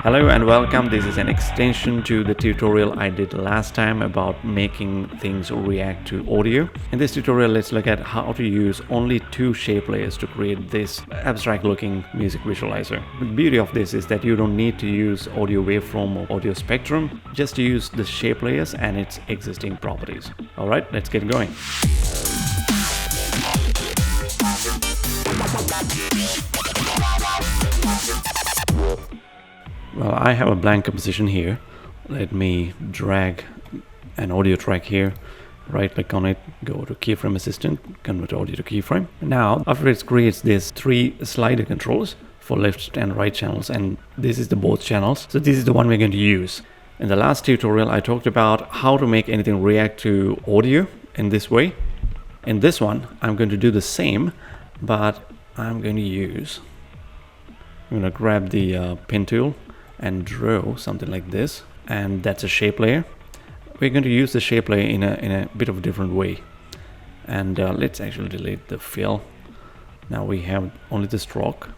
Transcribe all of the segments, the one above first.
Hello and welcome. This is an extension to the tutorial I did last time about making things react to audio. In this tutorial, let's look at how to use only two shape layers to create this abstract looking music visualizer. The beauty of this is that you don't need to use audio waveform or audio spectrum, just use the shape layers and its existing properties. All right, let's get going. Well, I have a blank composition here. Let me drag an audio track here, right click on it, go to keyframe assistant, convert audio to keyframe. Now, after it creates these three slider controls for left and right channels, and this is the both channels. So this is the one we're going to use. In the last tutorial, I talked about how to make anything react to audio in this way. In this one, I'm going to do the same, but I'm going to grab the pen tool and draw something like this, and that's a shape layer. We're going to use the shape layer in a bit of a different way, and let's actually delete the fill. Now we have only the stroke,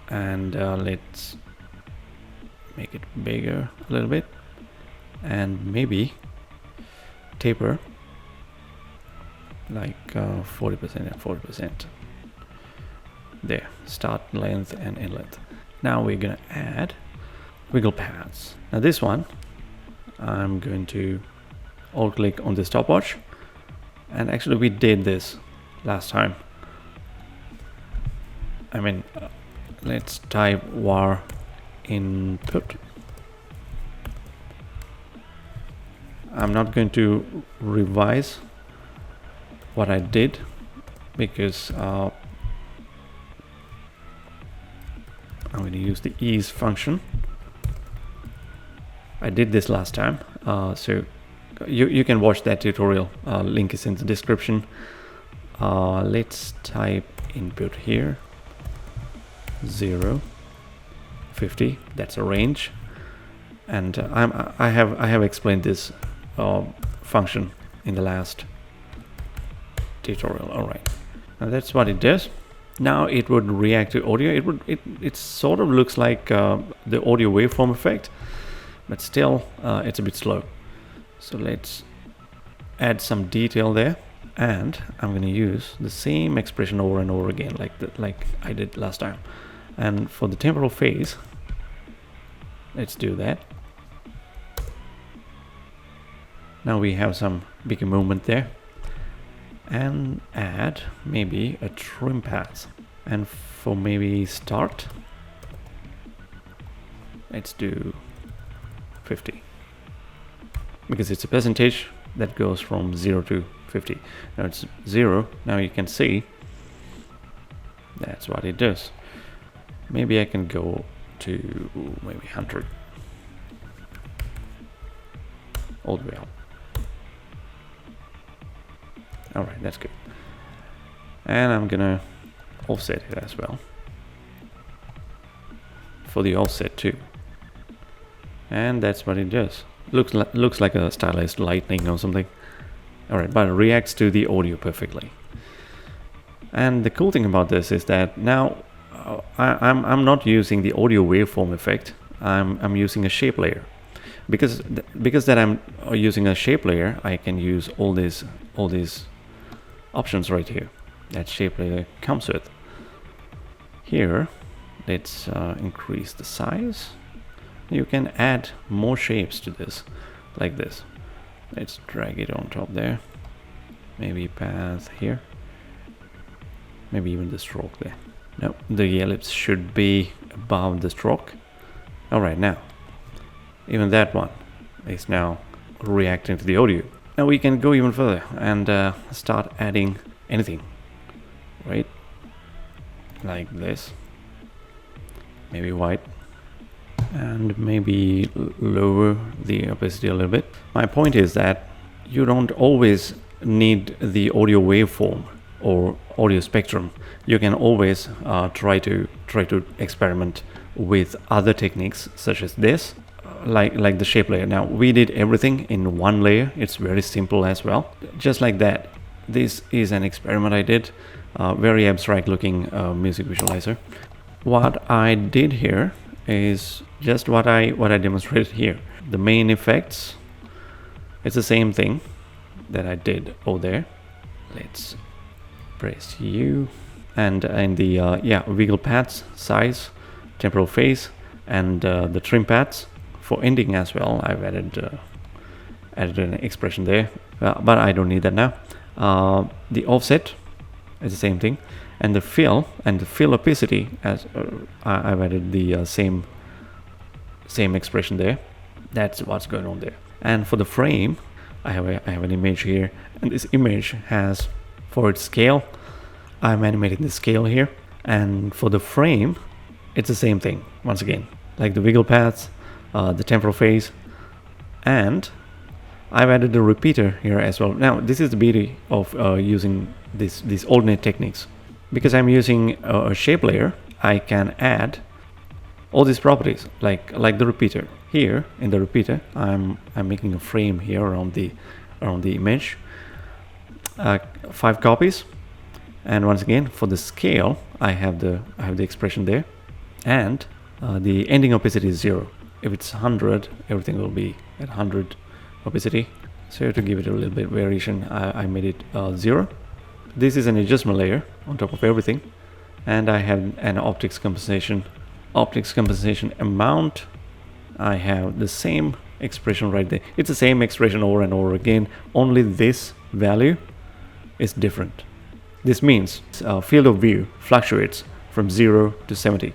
and let's make it bigger a little bit and maybe taper like 40% and 40%. There, start length and end length. Now we're gonna add wiggle paths. Now this one, I'm going to alt click on the stopwatch, and actually we did this last time. Let's type var input. I'm not going to revise what I did because I'm going to use the ease function. I did this last time, so you can watch that tutorial. Link is in the description. Let's type input here, 0, 50. That's a range, and I have explained this function in the last tutorial. All right, now that's what it does. Now it would react to audio. It sort of looks like the audio waveform effect, but still it's a bit slow. So let's add some detail there, and I'm going to use the same expression over and over again like I did last time. And for the temporal phase, let's do that. Now we have some bigger movement there, and add maybe a trim path, and for maybe start, let's do 50 because it's a percentage that goes from 0 to 50. Now it's 0. Now you can see that's what it does. Maybe I can go to maybe 100 all the way up. All right, that's good. And I'm gonna offset it as well for the offset too. And that's what it does. Looks like a stylized lightning or something. All right, but it reacts to the audio perfectly. And the cool thing about this is that now I'm not using the audio waveform effect. I'm using a shape layer. Because that I'm using a shape layer, I can use all these options right here that shape layer comes with. Here, let's increase the size. You can add more shapes to this, like this. Let's drag it on top there. Maybe path here. Maybe even the stroke there. No, the ellipse should be above the stroke. All right, now even that one is now reacting to the audio. Now we can go even further and start adding anything, right? Like this. Maybe white, and maybe lower the opacity a little bit. My point is that you don't always need the audio waveform or audio spectrum. You can always try to experiment with other techniques such as this, like the shape layer. Now we did everything in one layer. It's very simple as well. Just like that. This is an experiment I did, very abstract looking music visualizer. what I did here is just what I demonstrated here. The main effects, it's the same thing that I did over there. Let's press U, and in the wiggle pads, size, temporal phase, and the trim pads for ending as well, I've added an expression there, but I don't need that now. The offset is the same thing, and the fill opacity, as I've added the same expression there. That's what's going on there. And for the frame, I have an image here, and this image has, for its scale, I'm animating the scale here, and for the frame, it's the same thing once again, like the wiggle paths, the temporal phase, and I've added a repeater here as well. Now, this is the beauty of using these alternate techniques. Because I'm using a shape layer, I can add all these properties, like the repeater. Here in the repeater, I'm making a frame here around the image, 5 copies, and once again for the scale, I have the expression there, and the ending opacity is 0. If it's 100, everything will be at 100 opacity. So to give it a little bit variation, I made it 0. This is an adjustment layer on top of everything, and I have an optics compensation amount. I have the same expression right there. It's the same expression over and over again, only this value is different. This means field of view fluctuates from 0 to 70,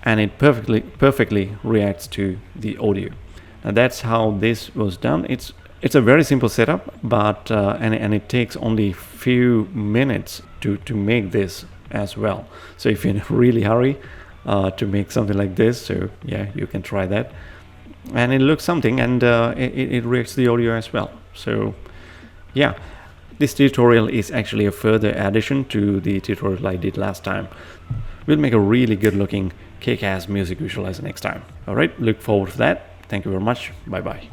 and it perfectly reacts to the audio. And that's how this was done. It's a very simple setup, but and it takes only few minutes to make this as well. So if you're in a really hurry to make something like this, so yeah, you can try that. And it looks something, and it reacts to the audio as well. So yeah, this tutorial is actually a further addition to the tutorial I did last time. We'll make a really good looking kick-ass music visualizer next time. All right, look forward to that. Thank you very much. Bye bye.